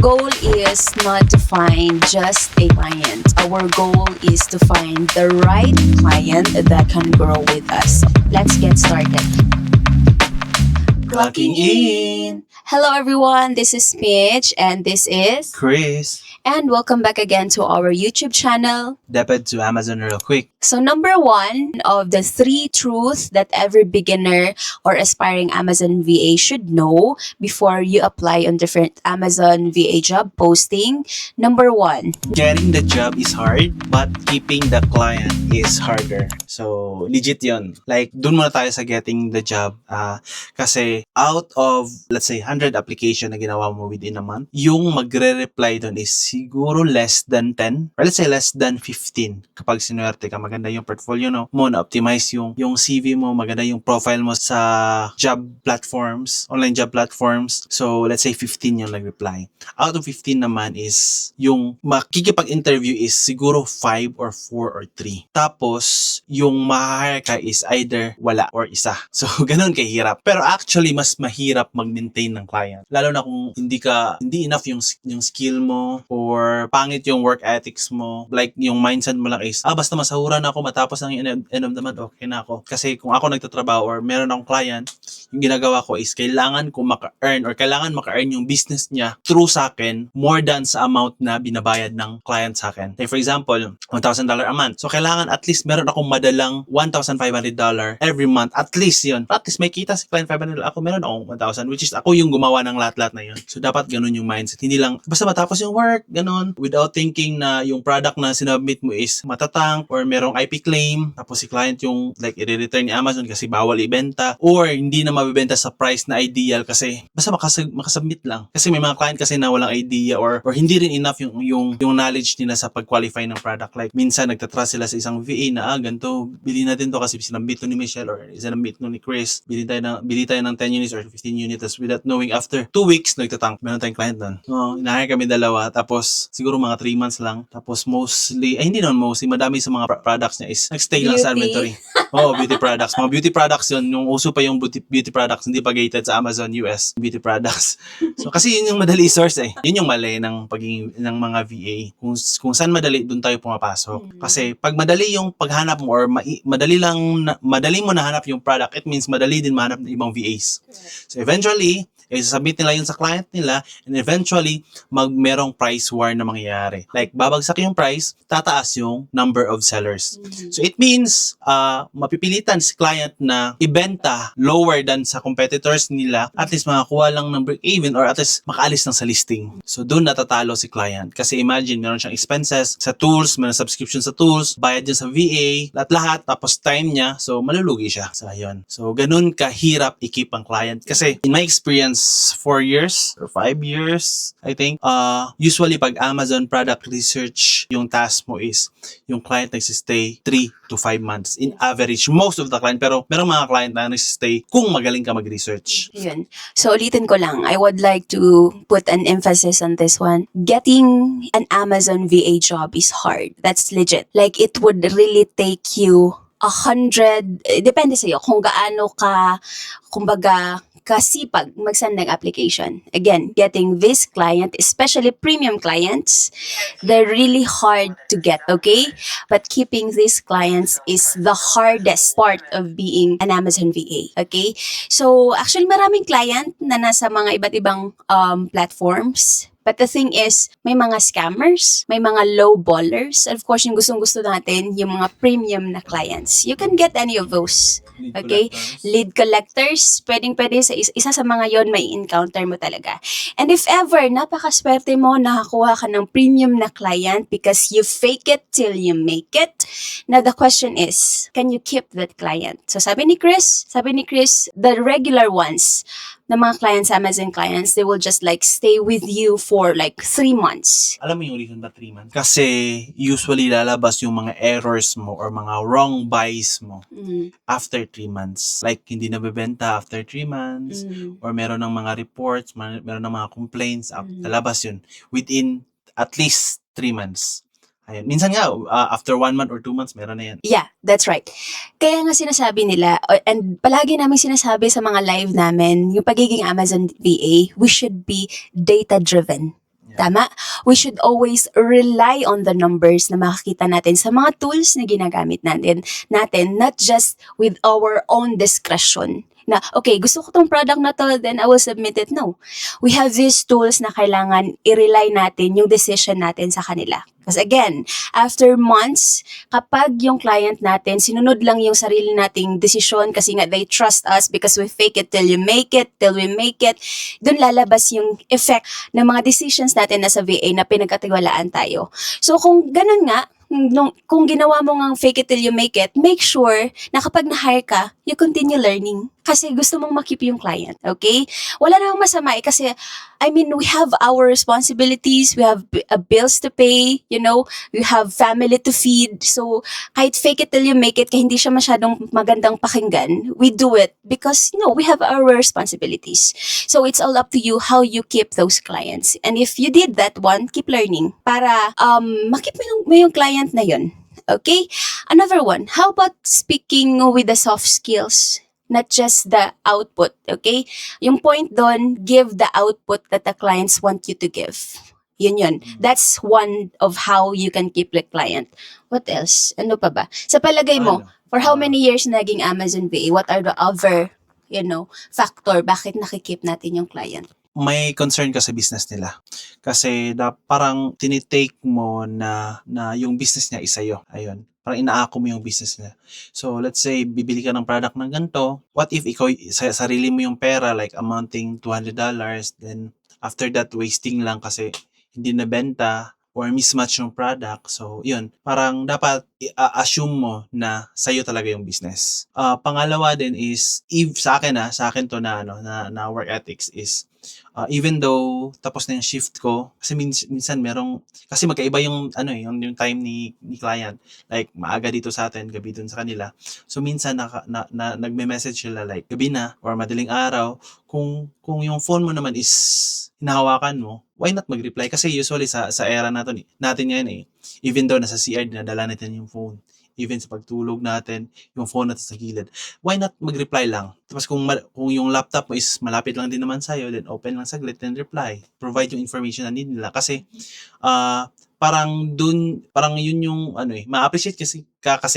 goal is not to find just a client. Our goal is to find the right client that can grow with us. Let's get started. Clocking in. Hello everyone, this is Mitch and this is Chris, and welcome back again to our YouTube channel. dapat to Amazon real quick. So number one of the 3 truths that every beginner or aspiring Amazon VA should know before you apply on different Amazon VA job posting. Number 1, Getting the job is hard, but keeping the client is harder. So, legit yun. Like, dun muna tayo sa getting the job. Kasi out of, let's say, 100 application na ginawa mo within a month, yung magre-reply dun is siguro less than 10, or let's say less than 15. Kapag sinuwerte ka, maganda yung portfolio mo, na-optimize yung CV mo, maganda yung profile mo sa job platforms, online job platforms. So, let's say 15 yung nag-reply. Out of 15 naman is yung makikipag-interview is siguro 5 or 4 or 3. Tapos, yung ma-hire ka is either wala or isa. So, ganun kahirap. Pero actually, mas mahirap mag-maintain ng client. Lalo na kung hindi enough yung skill mo or pangit yung work ethics mo. Like, yung mindset mo lang is, basta masahuran ako, matapos ng end of the month, okay na ako. Kasi kung ako nagtatrabaho or meron akong client, yung ginagawa ko is kailangan ko maka-earn or kailangan maka-earn yung business niya through sa akin more than sa amount na binabayad ng client sa akin. Like for example, $1,000 a month. So kailangan at least meron akong madalang $1,500 every month. At least yun. At least may kita si client $500. Ako meron akong 1,000 which is ako yung gumawa ng lahat-lahat na yun. So dapat ganun yung mindset. Hindi lang basta matapos yung work, ganun. Without thinking na yung product na sinubmit mo is matatang or merong IP claim. Tapos si client yung like i-return ni Amazon kasi bawal ibenta or hindi na mabibenta sa price na ideal kasi basta makasubmit lang. Kasi may mga client kasi na walang idea or hindi rin enough yung knowledge nila sa pag-qualify ng product. Like minsan nagtatrust sila sa isang VA na ganito, bili natin to kasi sinambit to ni Michelle or sinambit to ni Chris. Bili tayo ng 10 units or 15 units without knowing after 2 weeks nagtatank. Meron tayong client doon. Inahire kami dalawa tapos siguro mga 3 months lang. Tapos mostly, hindi naman mostly, madami sa mga products niya is nagstay lang sa inventory. Beauty products. Mga beauty products yun. Yung uso pa yung beauty products, hindi pa gated sa Amazon US beauty products. So kasi yun yung madali source eh. Yun yung mali ng pagiging ng mga VA. Kung saan madali, doon tayo pumapasok. Kasi pag madali yung paghanap mo or madali mo nahanap yung product, it means madali din mahanap ng ibang VAs. So eventually, i-submit nila yun sa client nila and eventually merong price war na mangyayari. Like babagsak yung price, tataas yung number of sellers. So it means mapipilitan si client na ibenta lower than sa competitors nila, at least makakuha lang ng break-even or at least makaalis lang sa listing. So doon natatalo si client. Kasi imagine, meron siyang expenses sa tools, meron subscription sa tools, bayad niya sa VA, lahat, tapos time niya, so malulugi siya. So ayun. So ganun kahirap i-keep ang client. Kasi in my experience, 4 years or 5 years, I think, usually pag Amazon product research, yung task mo is, yung client nagsistay 3 to 5 months in average. Most of the client, pero merong mga client na nagsistay kung magaling ka mag-research. Yun. So ulitin ko lang, I would like to put an emphasis on this one. Getting an Amazon VA job is hard. That's legit. Like it would really take you 100, depende sa'yo kung gaano ka, kumbaga, kasipag mag-send ng application. Again, getting this client, especially premium clients, they're really hard to get, okay? But keeping these clients is the hardest part of being an Amazon VA, okay? So, actually, maraming client na nasa mga iba't ibang platforms. But the thing is, may mga scammers, may mga low ballers. Of course, yung gustong-gusto natin, yung mga premium na clients. You can get any of those. Okay? Lead collectors, pwedeng-pwede isa sa mga yon may encounter mo talaga. And if ever, napakaswerte mo, nakakuha ka ng premium na client because you fake it till you make it. Now, the question is, can you keep that client? So, sabi ni Chris, the regular ones, na mga clients, Amazon clients, they will just like stay with you for like 3 months. Alam mo yung reason ba 3 months? Kasi usually lalabas yung mga errors mo or mga wrong buys mo after 3 months. Like hindi nabebenta after 3 months or meron ng mga reports, meron ng mga complaints, lalabas yun within at least 3 months. Ayun. Minsan nga, after 1 month or 2 months, meron na yan. Yeah, that's right. Kaya nga sinasabi nila, and palagi namin sinasabi sa mga live namin, yung pagiging Amazon VA, we should be data-driven. Tama? We should always rely on the numbers na makikita natin sa mga tools na ginagamit natin, not just with our own discretion. Na, okay, gusto ko tong product na to, then I will submit it. No. We have these tools na kailangan i-rely natin yung decision natin sa kanila. Because again, after months, kapag yung client natin, sinunod lang yung sarili nating desisyon kasi nga they trust us because we fake it till we make it, dun lalabas yung effect ng mga decisions natin na sa VA na pinagkatiwalaan tayo. So kung ganun nga, kung ginawa mo ngang fake it till you make it, make sure na kapag na-hire ka, you continue learning. Kasi gusto mong makip yung client, okay? Wala namang masama kasi, I mean, we have our responsibilities, we have bills to pay, we have family to feed. So, kahit fake it till you make it, kahit hindi siya masyadong magandang pakinggan, we do it because, we have our responsibilities. So, it's all up to you how you keep those clients. And if you did that one, keep learning para makip mo yung client na yun. Okay? Another one, how about speaking with the soft skills? Not just the output, okay? Yung point doon, give the output that the clients want you to give. Yun. That's one of how you can keep the client. What else? Ano pa ba? Sa palagay mo, for how many years naging Amazon VA, what are the other, factor bakit nakikip natin yung client? May concern ka sa business nila. Kasi parang tinitake mo na yung business niya is sa'yo. Ayun. Parang inaako mo yung business niya. So, let's say, bibili ka ng product ng ganito. What if ikaw, sarili mo yung pera, like amounting $200, then after that, wasting lang kasi hindi nabenta or mismatch yung product. So, yun. Parang dapat assume mo na sa'yo talaga yung business. Pangalawa din is, sa akin to na work ethics is, even though tapos na yung shift ko, kasi minsan kasi magkaiba yung yung time ni client, like maaga dito sa atin, gabi dun sa kanila. So minsan nagme-message sila like gabi na or madaling araw, kung yung phone mo naman is hinahawakan mo, why not mag-reply? Kasi usually sa era natin ngayon even though nasa CR dinadala natin yung phone, even sa pagtulog natin, yung phone natin sa gilid. Why not mag-reply lang? Tapos kung yung laptop mo is malapit lang din naman sa'yo, then open lang saglit, then reply. Provide yung information na need nila. Kasi, parang yun yung, ma-appreciate kasi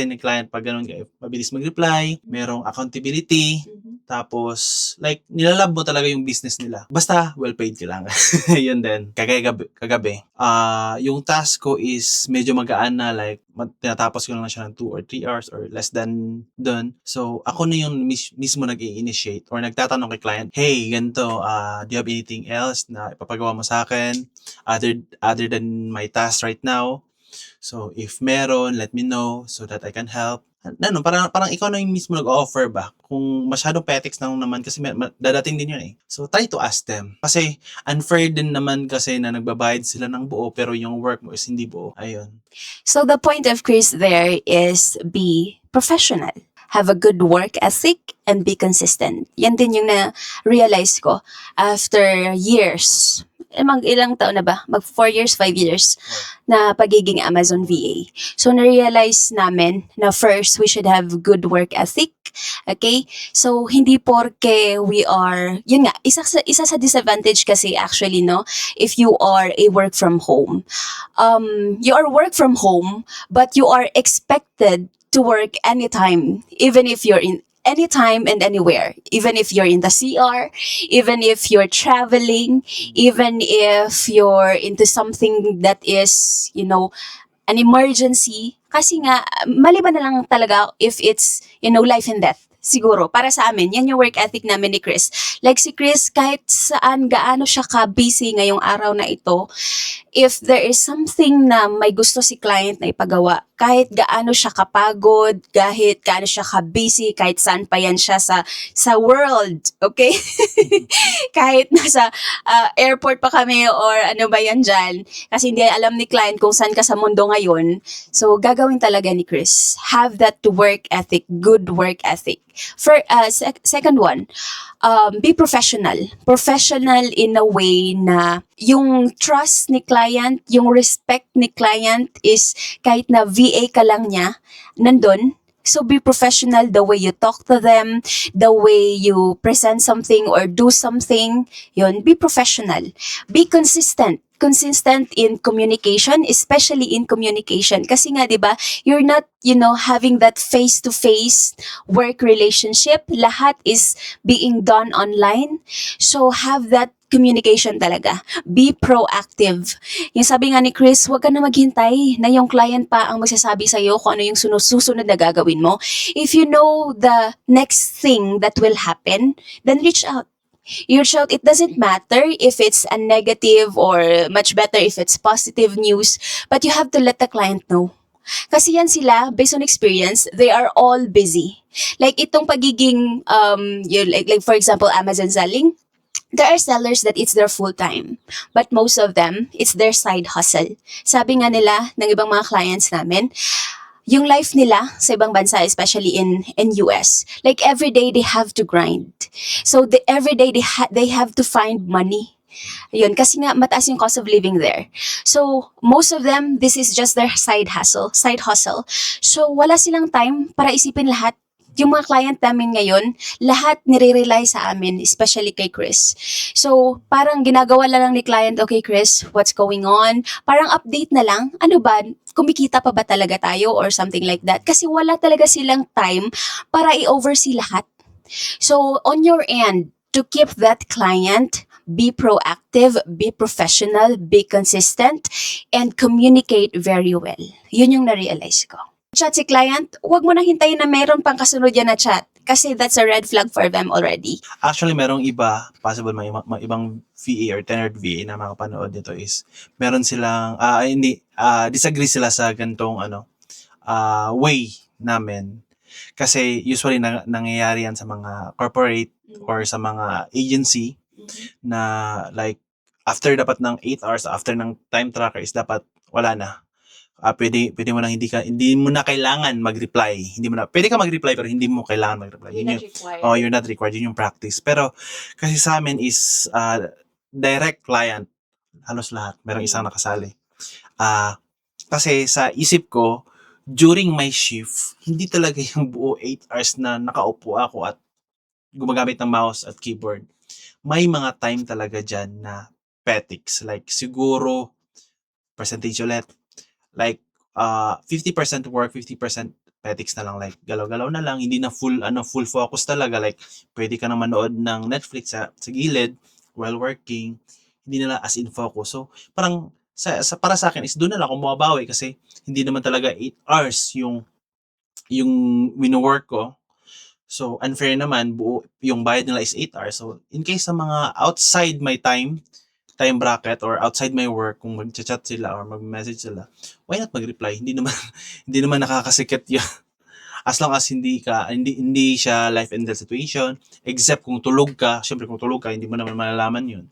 ng client pag ganun, mabilis mag-reply, merong accountability, tapos, like, nilalab mo talaga yung business nila. Basta, well-paid ka lang. Yun din. Kagabi. Yung task ko is medyo magaan na, like, tinatapos ko lang siya ng 2 or 3 hours or less than done. So, ako na yung mismo nag-i-initiate or nagtatanong kay client, hey, ganito, do you have anything else na ipapagawa mo sa akin other than my task right now? So, if meron, let me know so that I can help. Parang ikaw na yung mismo nag-offer ba? Kung masyadong petics na naman kasi dadating din yun . So, try to ask them. Kasi unfair din naman kasi na nagbabayad sila ng buo pero yung work mo is hindi buo. Ayun. So, the point of Chris there is be professional. Have a good work ethic and be consistent. Yan din yung na-realize ko after years. Ilang taon na ba? 4 years, 5 years na pagiging Amazon VA. So, na-realize namin na first, we should have good work ethic. Okay? So, hindi porke we are, yun nga, isa sa disadvantage kasi actually, if you are a work from home. You are work from home, but you are expected to work anytime, even if you're in anytime and anywhere, even if you're in the CR, even if you're traveling, even if you're into something that is, an emergency. Kasi nga, maliban na lang talaga if it's, life and death. Siguro, para sa amin, yan yung work ethic namin ni Chris. Like si Chris, kahit saan, gaano siya ka-busy ngayong araw na ito, if there is something na may gusto si client na ipagawa, kahit gaano siya kapagod, kahit gaano siya ka-busy, kahit saan pa yan siya sa world, okay? Kahit nasa airport pa kami or ano ba yan dyan, kasi hindi alam ni client kung saan ka sa mundo ngayon. So, gagawin talaga ni Chris. Have that work ethic, good work ethic. Second one, be professional. Professional in a way na yung trust ni client, yung respect ni client is kahit na VA ka lang niya, nandun, So be professional the way you talk to them, the way you present something or do something. Yun, be professional. Be consistent. Consistent in communication, especially in communication. Kasi nga, di ba, you're not, having that face-to-face work relationship. Lahat is being done online. So have that communication talaga. Be proactive. Yung sabi nga ni Chris, huwag ka na maghintay na yung client pa ang magsasabi sa'yo kung ano yung susunod na gagawin mo. If you know the next thing that will happen, then reach out. You reach out. It doesn't matter if it's a negative or much better if it's positive news, but you have to let the client know. Kasi yan sila, based on experience, they are all busy. Like itong pagiging, like for example, Amazon selling, there are sellers that it's their full time, but most of them, it's their side hustle. Sabi nga nila ng ibang mga clients namin, yung life nila sa ibang bansa, especially in US, like every day they have to grind. So every day they have to find money. Yun, kasi nga mataas yung cost of living there. So most of them, this is just their side hustle. So wala silang time para isipin lahat. Yung mga client namin ngayon, lahat nire-rely sa amin, especially kay Chris. So, parang ginagawa lang ni client, okay Chris, what's going on? Parang update na lang, ano ba, kumikita pa ba talaga tayo or something like that? Kasi wala talaga silang time para i-oversee lahat. So, on your end, to keep that client, be proactive, be professional, be consistent, and communicate very well. Yun yung na-realize ko. Chat si client, huwag mo nang hintayin na meron pang kasunod yan na chat. Kasi that's a red flag for them already. Actually, merong iba, possible may ibang VA or tenured VA na makapanood nito is, meron silang, disagree sila sa ganitong, way namin. Kasi usually nangyayari yan sa mga corporate or sa mga agency na like, after dapat ng 8 hours, after ng time tracker is dapat wala na. Pwede mo nang hindi mo na kailangan mag-reply. Pwede ka mag-reply pero hindi mo kailangan mag-reply. You're not required. Yun yung practice. Pero kasi sa amin is direct client. Halos lahat. Merong isang nakasali. Kasi sa isip ko, during my shift, hindi talaga yung buo 8 hours na nakaupo ako at gumagamit ng mouse at keyboard. May mga time talaga dyan na petics. Like siguro, percentage ulit. Like 50% work, 50% petics na lang, like galaw-galaw na lang, hindi na full focus talaga, like pwede ka na manood ng Netflix sa gilid while working, hindi na lang as in focus. So parang para sa akin is doon na lang ako mababawi kasi hindi naman talaga 8 hours yung wino-work ko. So unfair naman, buo yung bayad nila is 8 hours. So in case sa mga outside my time bracket or outside my work, kung mag-chat sila or mag-message sila, why not mag-reply? Hindi naman nakakasikip yun. As long as hindi siya life and death situation, except kung tulog ka. Syempre kung tulog ka, hindi mo naman malalaman yun.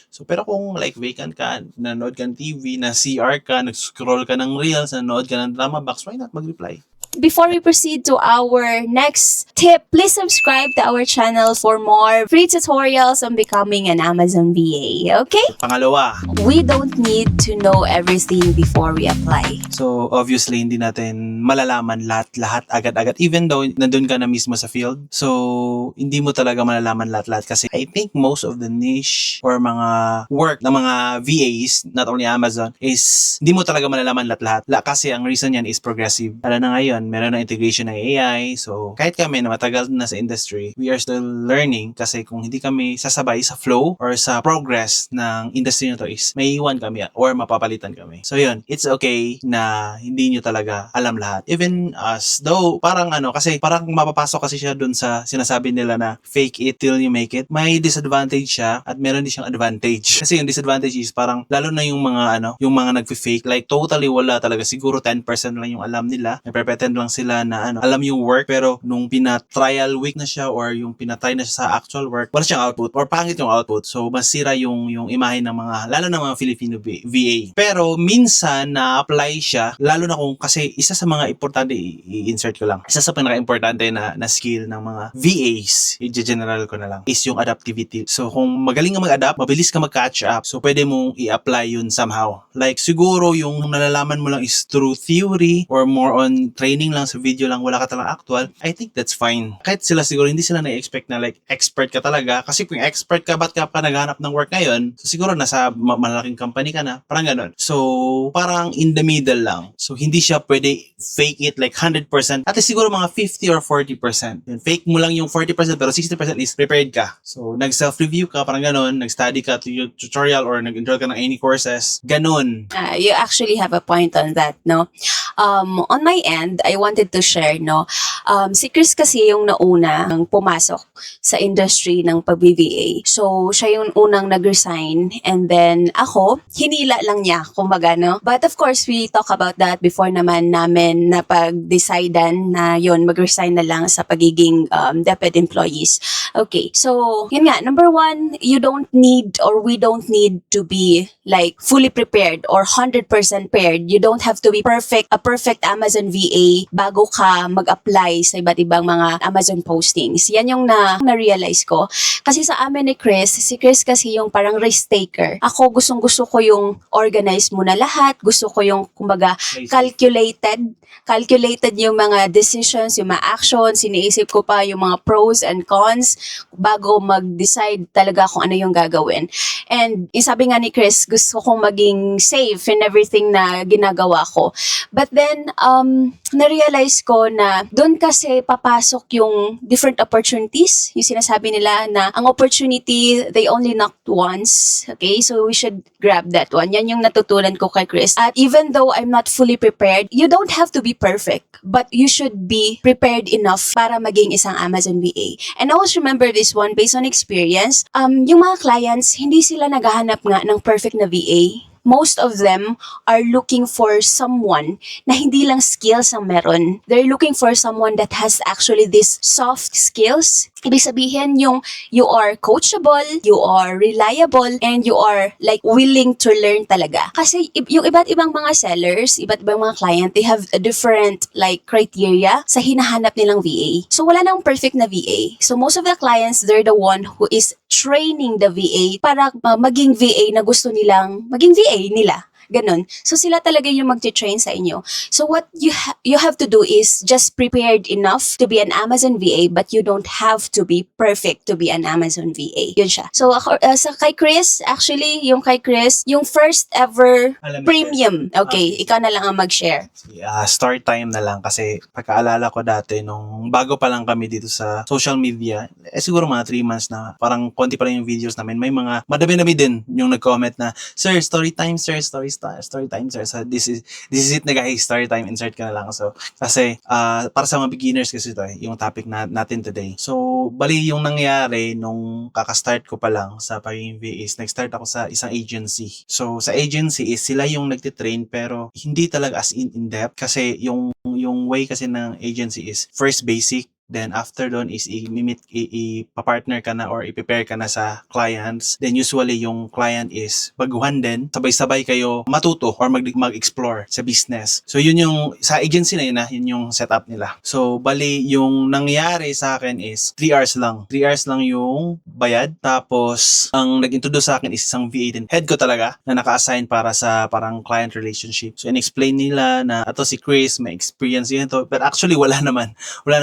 So pero kung like vacant ka, nanood ka ng TV, na CR ka, nag-scroll ka ng reels, nanood ka ng drama box, why not mag-reply? Before we proceed to our next tip, please subscribe to our channel for more free tutorials on becoming an Amazon VA, okay? Pangalawa, We don't need to know everything before we apply. so obviously hindi natin malalaman lahat agad-agad even though nandun ka na mismo sa field. So hindi mo talaga malalaman lahat kasi I think most of the niche or mga work ng mga VAs, not only Amazon, is hindi mo talaga malalaman lahat. Kasi ang reason yan is progressive. Lalo na ngayon, meron na integration ng AI. So kahit kami na matagal na sa industry, we are still learning kasi kung hindi kami sasabay sa flow or sa progress ng industry na to is may iwan kami or mapapalitan kami. So yun, it's okay na hindi nyo talaga alam lahat. Even us, though parang kasi parang mapapasok kasi siya dun sa sinasabi nila na fake it till you make it. May disadvantage siya at meron din siyang advantage. Kasi yung disadvantage is parang lalo na yung mga nagfi-fake, like totally wala talaga. Siguro 10% lang yung alam nila. Nagpretend lang sila na alam yung work, pero nung pina-trial week na siya or yung pinatry na siya sa actual work, wala siyang output or pangit yung output. So masira yung imahe ng mga, lalo ng mga Filipino VA. Pero minsan na-apply siya, lalo na kung kasi isa sa mga importante, i-insert ko lang, isa sa pinaka-importante na skill ng mga VAs, i-general ko na lang, is yung adaptivity. So kung magaling ka mag-adapt, mabilis ka mag-catch up, so pwede mong i-apply yun somehow. Like siguro yung nalalaman mo lang is through theory or more on training training lang, sa video lang, wala ka talang actual, I think that's fine. Kahit sila siguro, hindi sila na-expect na like expert ka talaga. Kasi kung expert ka, ba't ka pa naghanap ng work ngayon? So siguro nasa malaking company ka na, parang ganun. So parang in the middle lang. So hindi siya pwede fake it like 100%. At least siguro mga 50 or 40%. Yun, fake mo lang yung 40% pero 60% is prepared ka. So nag-self-review ka, parang ganun. Nag-study ka to your tutorial or nag-enroll ka ng any courses. Ganun. You actually have a point on that, no? On my end, I wanted to share, no? Si Chris kasi yung nauna ang pumasok sa industry ng pag-VA. So, siya yung unang nag-resign and then ako, hinila lang niya, kumbaga, no? But of course, we talk about that before naman namin na pag-decidean na yun, mag-resign na lang sa pagiging DepEd employees. Okay, so, yun nga, number one, you don't need or we don't need to be like fully prepared or 100% prepared. You don't have to be a perfect Amazon VA bago ka mag-apply sa iba't ibang mga Amazon postings. Yan yung na-realize ko. Kasi sa amin ni Chris, si Chris kasi yung parang risk taker. Ako gustong-gusto ko yung organized muna lahat. Gusto ko yung, kumbaga, calculated yung mga decisions, yung mga actions. Siniisip ko pa yung mga pros and cons bago mag-decide talaga kung ano yung gagawin. And sabi nga ni Chris, gusto kong maging safe in everything na ginagawa ko. But then, na-realize ko na doon kasi papasok yung different opportunities. Yung sinasabi nila na ang opportunity, they only knocked once. Okay? So, we should grab that one. Yan yung natutunan ko kay Chris. At even though I'm not fully prepared, you don't have to be perfect. But you should be prepared enough para maging isang Amazon VA. And I always remember this one based on experience. Yung mga clients, hindi sila naghahanap nga ng perfect na VA. Most of them are looking for someone na hindi lang skills ang meron. They're looking for someone that has actually these soft skills. Ibig sabihin yung you are coachable, you are reliable, and you are like willing to learn talaga. Kasi yung iba't ibang mga sellers, iba't ibang mga client, they have a different like criteria sa hinahanap nilang VA. So wala nang perfect na VA. So most of the clients, they're the one who is training the VA para maging VA na gusto nilang maging VA nila. Ganon. So, sila talaga yung mag-train sa inyo. So, what you have to do is just prepared enough to be an Amazon VA, but you don't have to be perfect to be an Amazon VA. Yun siya. So, sa kay Chris, actually, yung kay Chris, yung first ever premium. Okay, ikaw na lang ang mag-share. Story time na lang kasi pagkaalala ko dati nung bago pa lang kami dito sa social media, siguro mga 3 months na parang konti pa lang yung videos namin. May mga madami-dami din yung nag-comment na, Sir, story time, sir, story time, sir. So, this is it na guys, story time, insert ka na lang. So, kasi, para sa mga beginners kasi ito, yung topic natin today. So, bali yung nangyari nung kakastart ko pa lang sa pagiging VA is, nag-start ako sa isang agency. So, sa agency is, sila yung nagtitrain pero hindi talaga as in-depth kasi yung way kasi ng agency is first basic. Then after doon is ipapartner ka na or i-prepare ka na sa clients. Then usually yung client is baguhan din. Sabay-sabay kayo matuto or mag-explore sa business. So yun yung sa agency na yun, yun yung setup nila. So bali yung nangyari sa akin is 3 hours lang. 3 hours lang yung bayad. Tapos ang nag-introduce sa akin is isang VA din. Head ko talaga na naka-assign para sa parang client relationship. So in-explain nila na ato si Chris may experience yun to. But actually wala naman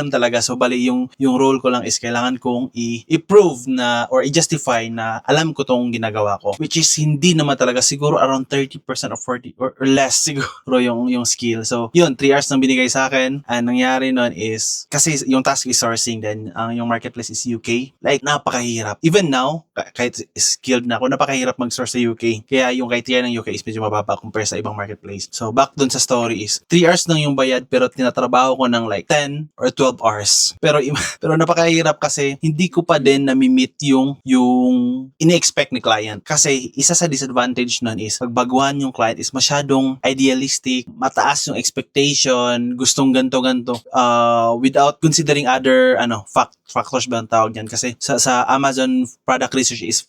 talaga. So bali yung role ko lang is kailangan kong i-prove na or i-justify na alam ko tong ginagawa ko, which is hindi naman talaga, siguro around 30% or 40 or less siguro yung skill. So yun, 3 hours nang binigay sa akin. Ang nangyari nun is kasi yung task is sourcing, then yung marketplace is UK. Like napakahirap even now, kahit skilled na ako, napakahirap mag-source sa UK. Kaya yung criteria ng UK is medyo mababa compare sa ibang marketplace. So back dun sa story is 3 hours lang yung bayad pero tinatrabaho ko ng like 10 or 12 hours. Pero napakahirap kasi hindi ko pa din nami-meet yung ini-expect ni client. Kasi isa sa disadvantage nun is pagbaguhan yung client is masyadong idealistic, mataas yung expectation, gustong ganto without considering other factors ba ang tawag yan. Kasi sa Amazon product research is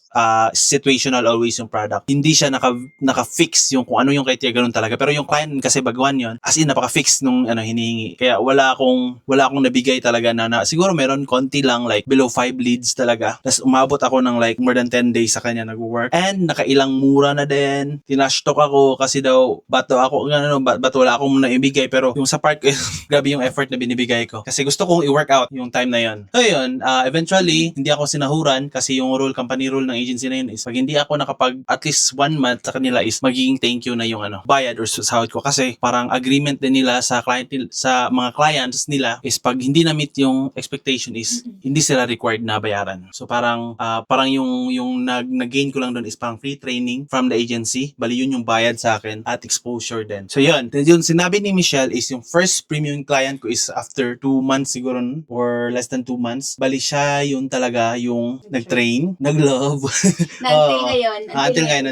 situational always yung product. Hindi siya naka-fix yung kung ano yung criteria, ganun talaga. Pero yung client kasi baguhan yon, as in napaka-fix nung hinihingi. Kaya wala akong nabigay talaga talaga na siguro meron konti lang, like below 5 leads talaga. Tapos umabot ako ng like more than 10 days sa kanya nag-work. And nakailang mura na din. Tinashtok ako kasi daw bato ako, ba't wala akong naibigay. Pero yung sa part ko, grabe yung effort na binibigay ko. Kasi gusto kong i-work out yung time na yun. So yun, eventually, hindi ako sinahuran kasi yung company rule ng agency na yun is pag hindi ako nakapag at least 1 month sa kanila is magiging thank you na yung bayad or sahod ko. Kasi parang agreement din nila sa sa mga clients nila is pag hindi na-meet yung expectation is hindi sila required na bayaran. So parang yung nag-gain ko lang doon is parang free training from the agency. Bali yun yung bayad sa akin at exposure din. So yun, yung sinabi ni Michelle is yung first premium client ko is after 2 months siguro or less than 2 months. Bali siya yun talaga yung nag-train, nag-love. Until ngayon. Until ngayon,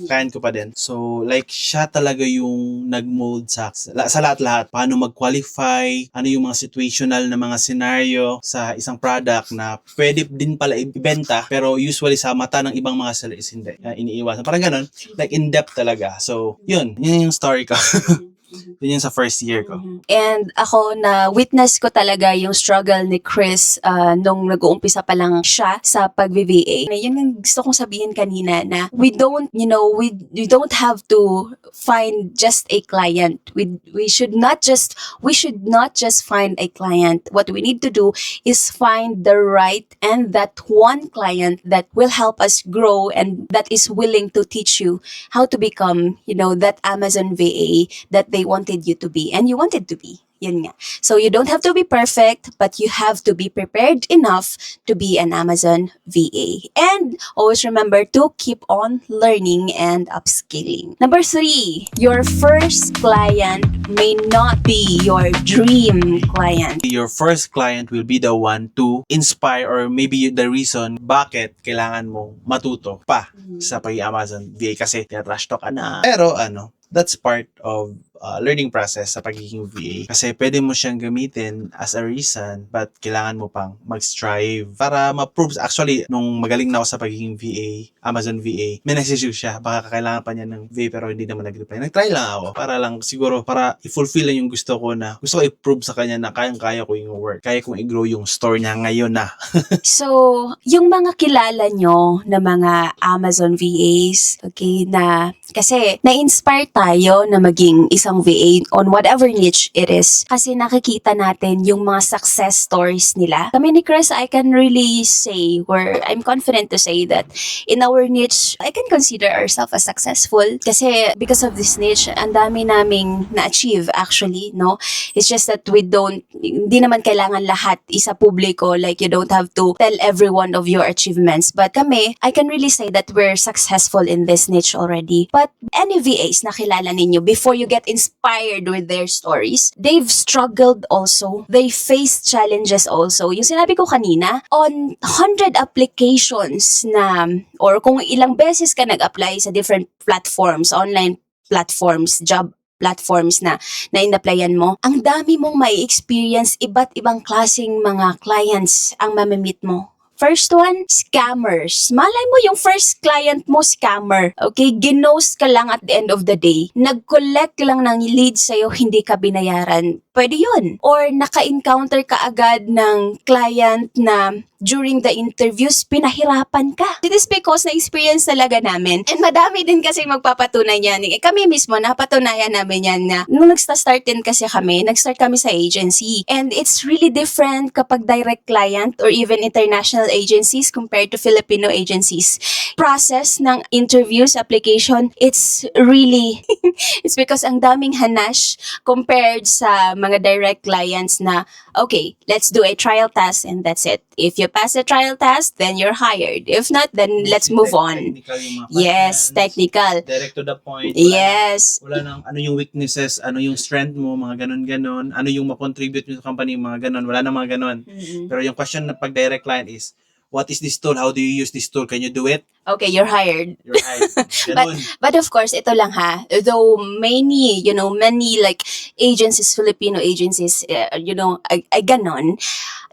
Client ko pa din. So like siya talaga yung nag-mold sa lahat-lahat. Paano mag-qualify, ano yung mga situational na mga scenario sa isang product na pwede din pala ibenta pero usually sa mata ng ibang mga sellers hindi iniiwasan. Parang ganun, like in-depth talaga. So, yun yung story ko. Yun yung sa first year ko. And ako na witness ko talaga yung struggle ni Chris nung nag-uumpisa pa lang siya sa pag-VA. Yun yung gusto kong sabihin kanina na we don't have to find just a client. We should not just find a client. What we need to do is find the right and that one client that will help us grow and that is willing to teach you how to become, that Amazon VA that they wanted you to be and you wanted to be. Yun nga. So you don't have to be perfect, but you have to be prepared enough to be an Amazon VA. And always remember to keep on learning and upskilling. Number 3, your first client may not be your dream client. Your first client will be the one to inspire or maybe the reason bakit kailangan mo matuto pa sa pag-Amazon VA kasi trash talk ka na. Pero that's part of learning process sa pagiging VA. Kasi pwede mo siyang gamitin as a reason but kailangan mo pang mag-strive para ma-prove. Actually, nung magaling na ako sa pagiging VA, Amazon VA, may message siya. Baka kailangan pa niya ng VA pero hindi naman nag-reply. Nag-try lang ako para lang siguro para i-fulfill lang yung gusto ko i-prove sa kanya na kayang-kaya ko yung work. Kaya kong i-grow yung store niya ngayon na. So, yung mga kilala nyo na mga Amazon VAs, okay, na kasi na-inspire tayo na maging isang VA on whatever niche it is. Kasi nakikita natin yung mga success stories nila. Kami ni Chris, I can really say, or I'm confident to say that in our niche, I can consider ourselves as successful. Kasi because of this niche, ang dami naming na-achieve actually, no? It's just that hindi naman kailangan lahat isa publiko, like you don't have to tell everyone of your achievements. But kami, I can really say that we're successful in this niche already. But any VAs na kilala ninyo, before you get inspired with their stories, they've struggled also. They faced challenges also. Yung sinabi ko kanina, on 100 applications na, or kung ilang beses ka nag-apply sa different platforms, online platforms, job platforms na in-applyan mo, ang dami mong may experience, iba't ibang klaseng mga clients ang mamimit mo. First one, scammers. Malay mo yung first client mo, scammer. Okay, ginost ka lang at the end of the day. Nag-collect lang ng leads sa'yo, hindi ka binayaran. Pwede yun. Or naka-encounter ka agad ng client na during the interviews, pinahirapan ka. It is because na-experience talaga namin. And madami din kasi magpapatunay yan. Kami mismo, napatunayan namin yan na nung nag-start din kasi nag-start kami sa agency. And it's really different kapag direct client or even international agencies compared to Filipino agencies. Process ng interviews, application, it's really, it's because ang daming hanash compared sa mga direct clients na, okay, let's do a trial test and that's it. If you pass the trial test, then you're hired. If not, then let's move on. Yes, technical. Direct to the point. Yes. Wala nang ano yung weaknesses, ano yung strength mo, mga ganon-ganon. Ano yung makontribute mo sa company, mga ganon. Wala nang mga ganon. Pero yung question na pag direct client is, what is this tool? How do you use this tool? Can you do it? Okay, you're hired. You're hired. Ganun. But of course, ito lang ha, though many like agencies, Filipino agencies, ay ganon.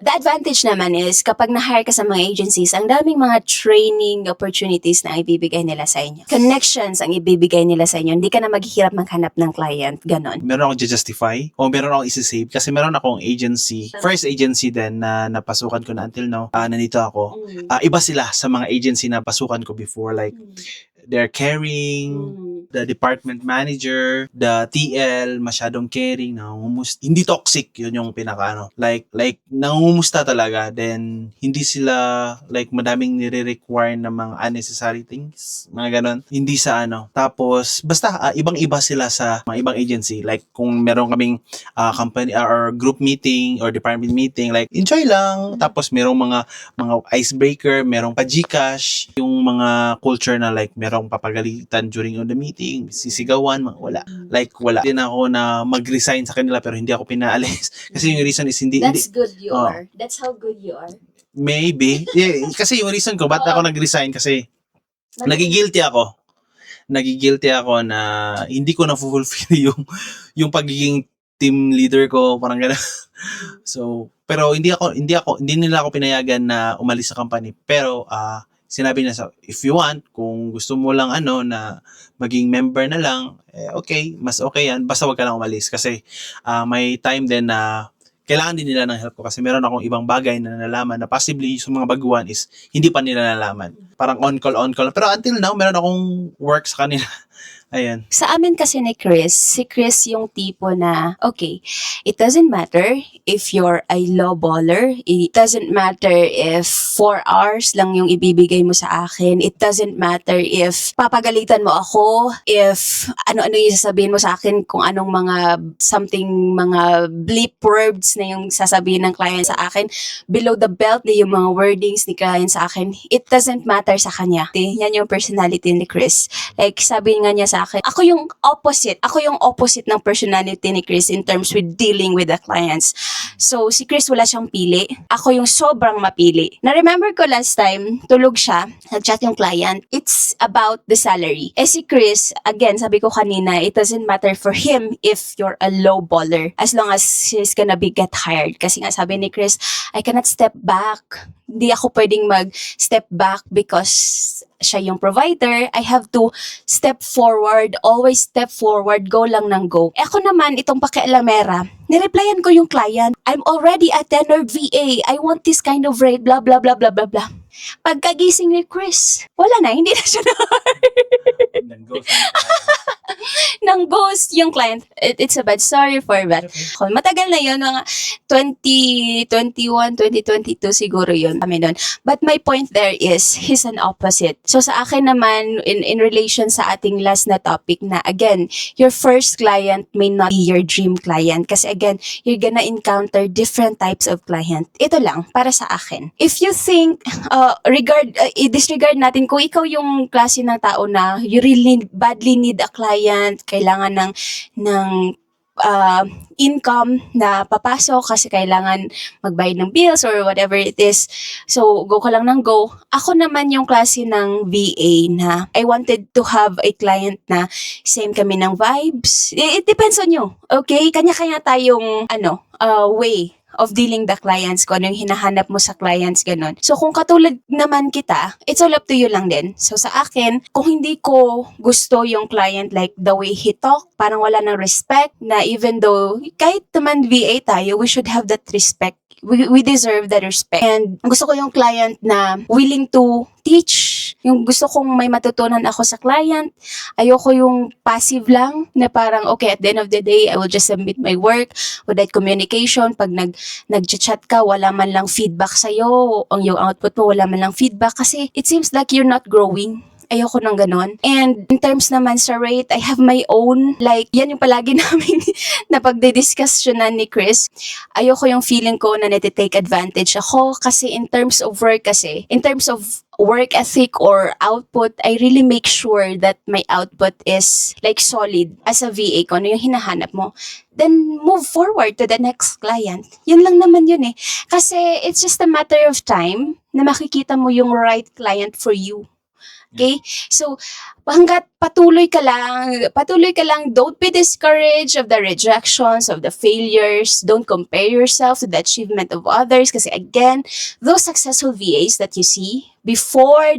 The advantage naman is kapag na-hire ka sa mga agencies, ang daming mga training opportunities na ibibigay nila sa inyo. Connections ang ibibigay nila sa inyo. Hindi ka na maghihirap maghanap ng client. Ganon. Meron akong justify o meron akong isi-save kasi meron akong agency, first agency din na napasukan ko na until now, nandito ako. Iba sila sa mga agency na pasukan ko before, like they're caring, the department manager, the TL, masyadong caring, hindi toxic, yun yung pinaka like nangungumusta talaga, then hindi sila like madaming nire-require na mga unnecessary things, mga ganon, hindi sa tapos basta ibang-iba sila sa mga ibang agency, like kung meron kaming company or group meeting or department meeting, like enjoy lang, tapos merong mga icebreaker, merong pa Gcash, yung mga culture na like merong papagalitan during the meeting, sisigawan, wala. Like, wala. Hindi na ako na mag-resign sa kanila pero hindi ako pinaalis. Kasi yung reason is That's good you are. That's how good you are. Maybe. Yeah, kasi yung reason ko, ba't ako nag-resign? Kasi nagigilty ako. Nagigilty ako na hindi ko na-fulfill yung pagiging team leader ko, parang gano'n. So, pero hindi nila ako pinayagan na umalis sa company. Pero, sinabi niya, if you want, kung gusto mo lang na maging member na lang, okay, mas okay yan, basta wag ka lang umalis. Kasi may time din na kailangan din nila ng help ko kasi meron akong ibang bagay na nalaman na possibly sa mga baguhan is hindi pa nila nalaman. Parang on-call. Pero until now, meron akong work sa kanila. Ayan. Sa amin kasi ni Chris, si Chris yung tipo na, okay, it doesn't matter if you're a low baller. It doesn't matter if 4 hours lang yung ibibigay mo sa akin. It doesn't matter if papagalitan mo ako, if ano-ano yung sasabihin mo sa akin, kung anong mga bleep words na yung sasabihin ng client sa akin. Below the belt na yung mga wordings ni client sa akin. It doesn't matter sa kanya. Yan yung personality ni Chris. Like, sabi nga niya sa akin, ako yung opposite ng personality ni Chris in terms with dealing with the clients. So, si Chris wala siyang pili. Ako yung sobrang mapili. Na-remember ko last time, tulog siya, nag-chat yung client, it's about the salary. Si Chris, again, sabi ko kanina, it doesn't matter for him if you're a low baller as long as he's gonna get hired. Kasi nga sabi ni Chris, I cannot step back. Hindi ako pwedeng mag-step back because siya yung provider. I have to step forward, always step forward, go lang ng go. Ako naman, itong pakialamera, nireplyan ko yung client, I'm already a tenured VA, I want this kind of rate, blah, blah, blah, blah, blah, blah. Pagkagising ni Chris, wala na, hindi na siya nang ghost yung client. It's a bad story for that. Okay. Matagal na yun, mga 2021, 2022 siguro yun kami nun. But my point there is, he's an opposite. So sa akin naman, in relation sa ating last na topic na, again, your first client may not be your dream client. Kasi again, you're gonna encounter different types of client. Ito lang, para sa akin. If you think, disregard natin kung ikaw yung klase ng tao na you really badly need a client, kailangan ng income na papasok kasi kailangan magbayad ng bills or whatever it is. So, go ka lang ng go. Ako naman yung klase ng VA na I wanted to have a client na same kami ng vibes. It depends on you. Okay? Kanya-kanya tayong way of dealing the clients, kung ano yung hinahanap mo sa clients, ganun. So, kung katulad naman kita, it's all up to you lang din. So, sa akin, kung hindi ko gusto yung client like the way he talk, parang wala ng respect, na even though, kahit naman VA tayo, we should have that respect. We deserve that respect. And gusto ko yung client na willing to teach, yung gusto kong may matutunan ako sa client. Ayoko yung passive lang na parang, okay, at the end of the day, I will just submit my work without communication. Pag nag-chat ka, wala man lang feedback sa'yo, ang yung output mo, wala man lang feedback kasi it seems like you're not growing. Ayoko ng ganon. And in terms naman sa rate, I have my own, like, yan yung palagi namin na pagdidiscussionan ni Chris. Ayoko yung feeling ko na nati-take advantage ako kasi in terms of work kasi, in terms of work ethic or output, I really make sure that my output is like solid as a VA ko, ano yung hinahanap mo. Then move forward to the next client. Yun lang naman yun eh. Kasi it's just a matter of time na makikita mo yung right client for you. Okay? So, hanggat patuloy ka lang, don't be discouraged of the rejections, of the failures. Don't compare yourself to the achievement of others. Kasi again, those successful VAs that you see before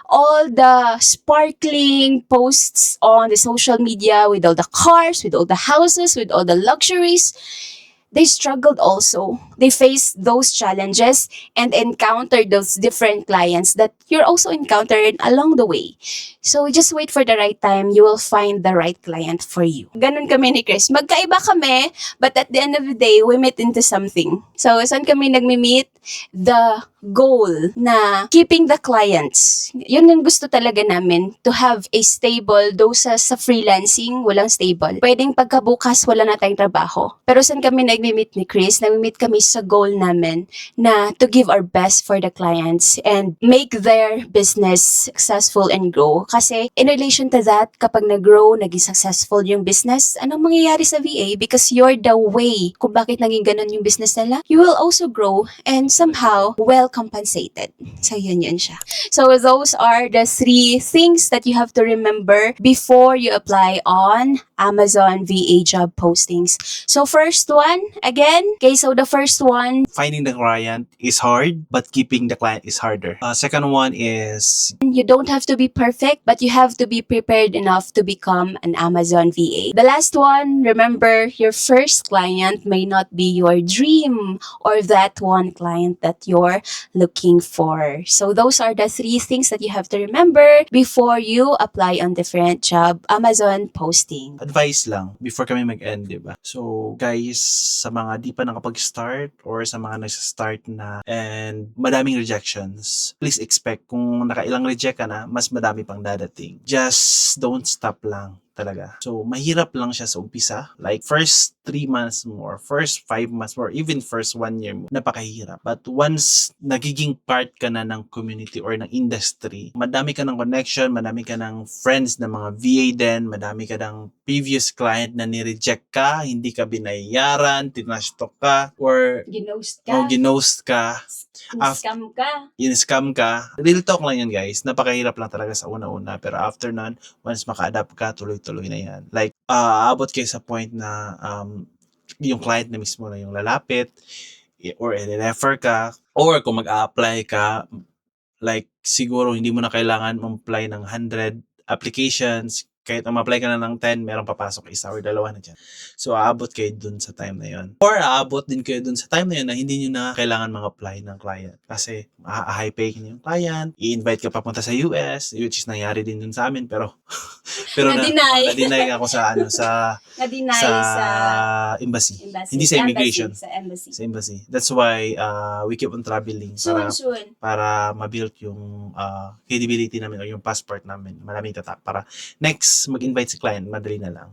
all the sparkling posts on the social media with all the cars, with all the houses, with all the luxuries, they struggled also. They faced those challenges and encountered those different clients that you're also encountered along the way. So just wait for the right time. You will find the right client for you. Ganun kami ni Chris. Magkaiba kami, but at the end of the day, we meet into something. So saan kami nagmi-meet? The goal na keeping the clients. Yun yung gusto talaga namin, to have a stable, though sa freelancing, walang stable. Pwedeng pagkabukas, wala na tayong trabaho. Pero saan kami nagmi-meet ni Chris? Nagmi-meet kami sa goal namin na to give our best for the clients and make their business successful and grow. Kasi in relation to that, kapag nag-grow, naging successful yung business, anong mangyayari sa VA? Because you're the way kung bakit naging ganun yung business nila, you will also grow and somehow well compensated. So yun siya. So those are the 3 things that you have to remember before you apply on Amazon VA job postings. So first one, again, okay, so the first one, Finding the client is hard, but keeping the client is harder. Second one is you don't have to be perfect, but you have to be prepared enough to become an Amazon VA. The last one, remember, your first client may not be your dream or that one client that you're looking for. So those are the 3 things that you have to remember before you apply on different job Amazon posting. advice lang before kami mag-end, di ba? So, guys, sa mga di pa nakapag-start or sa mga nagsa-start na and madaming rejections, please expect kung nakailang reject ka na, mas madami pang dadating. Just don't stop lang talaga. So, mahirap lang siya sa umpisa. Like, first 3 months more, first 5 months more, even first 1 year mo, napakahirap. But once nagiging part ka na ng community or ng industry, madami ka ng connection, madami ka ng friends na mga VA din, madami ka ng previous client na ni-reject ka, hindi ka binayaran, tinashtok ka, or Ginost ginost ka, scam ka. in-scam ka. Real talk lang yan, guys. Napakahirap lang talaga sa una-una. Pero after nun, once maka-adapt ka, tuloy-tuloy na yan. Like, aabot kayo sa point na yung client na mismo na yung lalapit, or i-refer ka, or kung mag-a-apply ka, like, siguro hindi mo na kailangan mag-apply ng 100 applications. Kahit ma-apply ka na ng 10, merong papasok 1 or 2 na dyan. So, aabot kayo dun sa time na yon. Or, aabot din kayo dun sa time na yun na hindi nyo na kailangan mag-apply ng client. Kasi, high pay yung client, i-invite ka papunta sa US, which is nangyari din dun sa amin, pero Na-deny. na-deny ako sa Na-deny sa sa embassy. Hindi sa immigration. Sa embassy. Sa embassy. That's why we keep on traveling Soon. para ma-build yung credibility namin or yung passport namin. Maraming tatak para next mag-invite si client, madali na lang.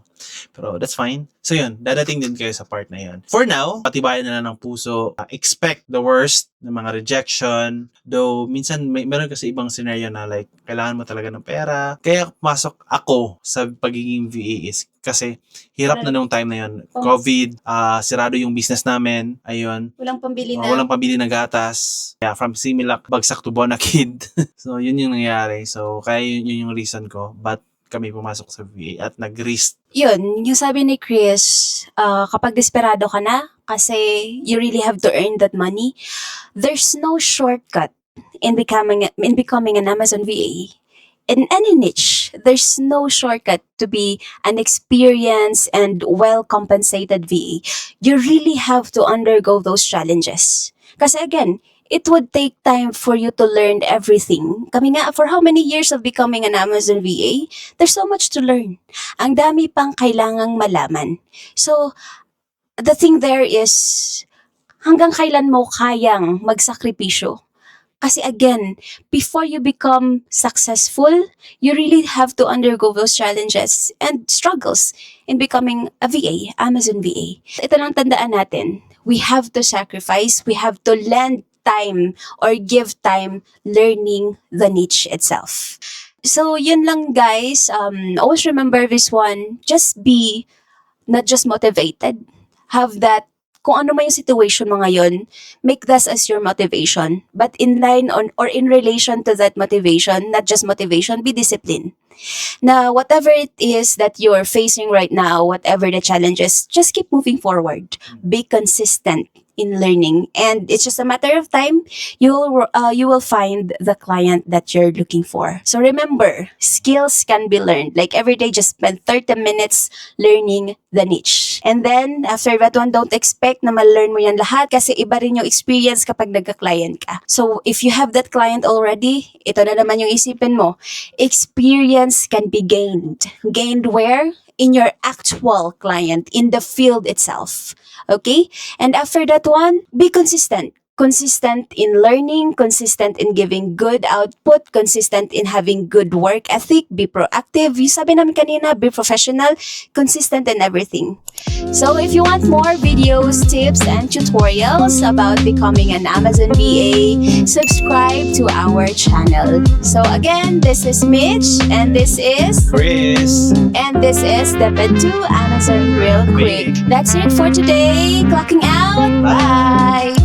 Pero that's fine. So yun, dadating din kayo sa part na yun. For now, patibayan na lang ng puso. Expect the worst ng mga rejection. Though, minsan meron kasi ibang scenario na like, kailangan mo talaga ng pera. Kaya pasok ako sa pagiging VA is kasi hirap na nung time na yun. COVID, sirado yung business namin. Ayun. Walang pambili na. Walang pambili na gatas. Yeah, from Similac, bagsak to Bonakid. So, yun yung nangyari. So, kaya yun yung reason ko. But, kami pumasok sa VA at nag-risk. Yun, yung sabi ni Chris, kapag desperado ka na, kasi you really have to earn that money, there's no shortcut in becoming an Amazon VA. In any niche, there's no shortcut to be an experienced and well-compensated VA. You really have to undergo those challenges. Kasi again, it would take time for you to learn everything. Kami nga, for how many years of becoming an Amazon VA, there's so much to learn. Ang dami pang kailangang malaman. So, the thing there is, hanggang kailan mo kayang magsakripisyo Kasi again, before you become successful, you really have to undergo those challenges and struggles in becoming a VA, Amazon VA. Ito lang tandaan natin. We have to sacrifice, we have to lend time or give time learning the niche itself. So, yun lang guys. Always remember this one. Just be not just motivated. Have that, kung ano man yung situation mo ngayon, make this as your motivation. But in line on or in relation to that motivation, not just motivation, be disciplined. Now, whatever it is that you're facing right now, whatever the challenges, just keep moving forward. Be consistent in learning, and it's just a matter of time. You will find the client that you're looking for. So remember, skills can be learned. Like every day, just spend 30 minutes learning the niche. And then, after that one, don't expect na ma-learn mo yan lahat kasi iba rin yung experience kapag nagka-client ka. So, if you have that client already, ito na naman yung isipin mo. Experience can be gained. Gained where? In your actual client, in the field itself. Okay? And after that one, be consistent. Consistent in learning, consistent in giving good output, consistent in having good work ethic, be proactive. Yung sabi namin kanina, be professional, consistent in everything. So if you want more videos, tips, and tutorials about becoming an Amazon VA, subscribe to our channel. So again, this is Mitch, and this is Chris. And this is the Bed to Amazon Real Quick. That's it for today. Clocking out. Bye.